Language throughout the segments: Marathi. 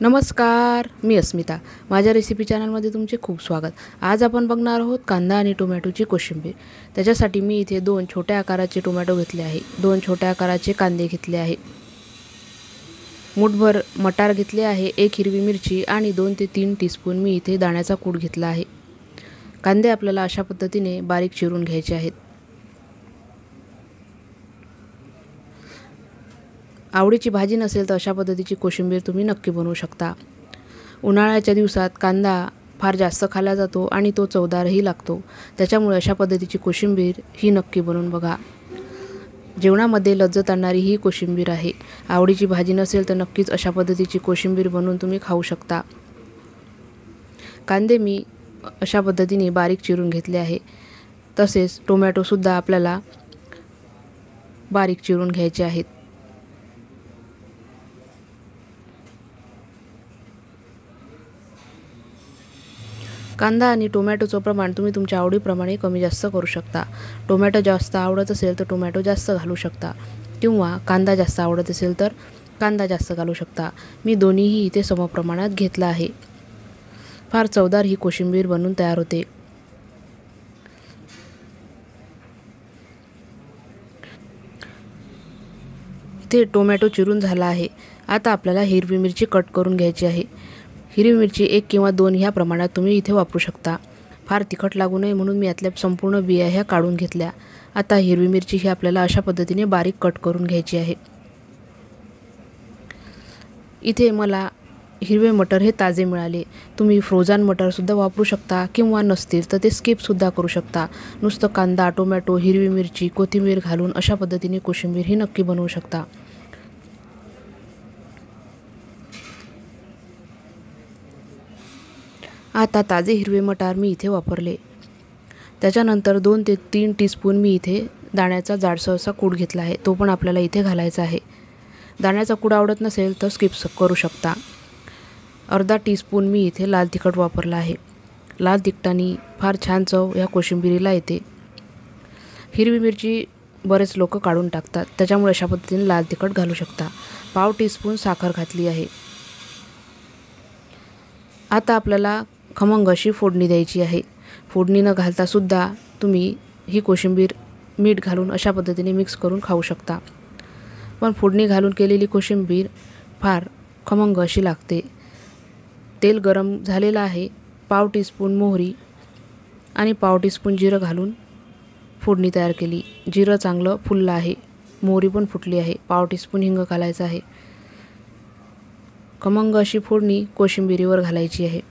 नमस्कार, मी अस्मिता. माझ्या रेसिपी चॅनलमध्ये तुमचे खूप स्वागत. आज आपण बघणार आहोत कांदा आणि टोमॅटोची कोशिंबीर. त्याच्यासाठी मी इथे 2 छोट्या आकाराचे टोमॅटो घेतले आहे, 2 छोट्या आकाराचे कांदे घेतले आहे, मुठभर मटार घेतले आहे, 1 हिरवी मिरची आणि 2 ते 3 टीस्पून मी इथे दाण्याचा कूट घेतला आहे. कांदे आपल्याला अशा पद्धतीने बारीक चिरून घ्यायचे आहेत. आवडीची भाजी नसेल तर अशा पद्धतीची कोशिंबीर तुम्ही नक्की बनवू शकता. उन्हाळ्याच्या दिवसात कांदा फार जास्त खाल्ला जातो आणि तो चवदारही लागतो. त्याच्यामुळे अशा पद्धतीची कोशिंबीर ही नक्की बनवून बघा. जेवणामध्ये लज्जत आणणारी ही कोशिंबीर आहे. आवडीची भाजी नसेल तर नक्कीच अशा पद्धतीची कोशिंबीर बनवून तुम्ही खाऊ शकता. कांदे मी अशा पद्धतीने बारीक चिरून घेतले आहे. तसेच टोमॅटोसुद्धा आपल्याला बारीक चिरून घ्यायचे आहेत. कांदा आणि टोमॅटोचं प्रमाण तुम्ही तुमच्या आवडीप्रमाणे कमी जास्त करू शकता. टोमॅटो जास्त आवडत असेल तर टोमॅटो जास्त घालू शकता किंवा कांदा जास्त आवडत असेल तर कांदा जास्त घालू शकता. मी दोन्हीही इथे समप्रमाणात घेतला आहे. फार चवदार ही कोशिंबीर बनून तयार होते. इथे टोमॅटो चिरून झाला आहे. आता आपल्याला हिरवी मिरची कट करून घ्यायची आहे. हिरवी मिरची 1 किंवा 2 ह्या प्रमाणात तुम्ही इथे वापरू शकता. फार तिखट लागू नये म्हणून मी यातल्या संपूर्ण बिया ह्या काढून घेतल्या. आता हिरवी मिरची ही आपल्याला अशा पद्धतीने बारीक कट करून घ्यायची आहे. इथे मला हिरवे मटर हे ताजे मिळाले. तुम्ही फ्रोझन मटरसुद्धा वापरू शकता किंवा नसतील तर ते स्किपसुद्धा करू शकता. नुसतं कांदा, टोमॅटो, हिरवी मिरची, कोथिंबीर घालून अशा पद्धतीने कोशिंबीर ही नक्की बनवू शकता. आता ताजे हिरवे मटार मी इथे वापरले. त्याच्यानंतर 2 ते 3 टीस्पून मी इथे दाण्याचा जाडसर असा कूट घेतला आहे. तो पण आपल्याला इथे घालायचा आहे. दाण्याचा कूट आवडत नसेल तर स्किप करू शकता. अर्धा टीस्पून मी इथे लाल तिखट वापरला आहे. लाल तिखटाने फार छान चव या कोशिंबिरीला येते. हिरवी मिरची बरेच लोक काढून टाकतात, त्याच्यामुळे अशा पद्धतीने लाल तिखट घालू शकता. पाव टीस्पून साखर घातली आहे. आता आपल्याला खमंग अशी फोडणी द्यायची आहे. फोडणी न घालता सुद्धा तुम्ही ही कोशिंबीर मीठ घालून अशा पद्धतीने मिक्स करून खाऊ शकता. पण फोडणी घालून केलेली कोशिंबीर फार खमंग अशी लागते. तेल गरम झालेलं आहे. पाव टीस्पून मोहरी आणि पाव टीस्पून जिरं घालून फोडणी तयार केली. जिरं चांगलं फुललं आहे. मोहरी पण फुटली आहे. पाव टीस्पून हिंग घालायचं आहे. खमंग अशी फोडणी कोशिंबिरीवर घालायची आहे.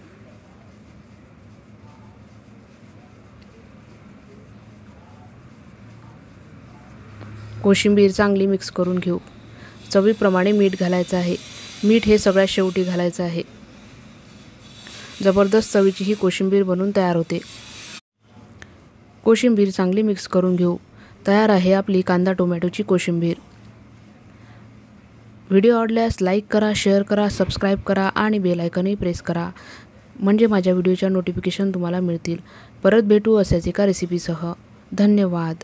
कोशिंबीर चांगली मिक्स करून घेऊ. चवीप्रमाणे मीठ घालायचं आहे. मीठ हे सगळ्यात शेवटी घालायचं आहे. जबरदस्त चवीची ही कोशिंबीर बनून तयार होते. कोशिंबीर चांगली मिक्स करून घेऊ. तयार आहे आपली कांदा टोमॅटोची कोशिंबीर. व्हिडिओ आवडल्यास लाईक करा, शेअर करा, सबस्क्राईब करा आणि बेल आयकॉनही प्रेस करा. म्हणजे माझ्या व्हिडिओच्या नोटिफिकेशन तुम्हाला मिळतील. परत भेटू अशाच एका रेसिपीसह. धन्यवाद.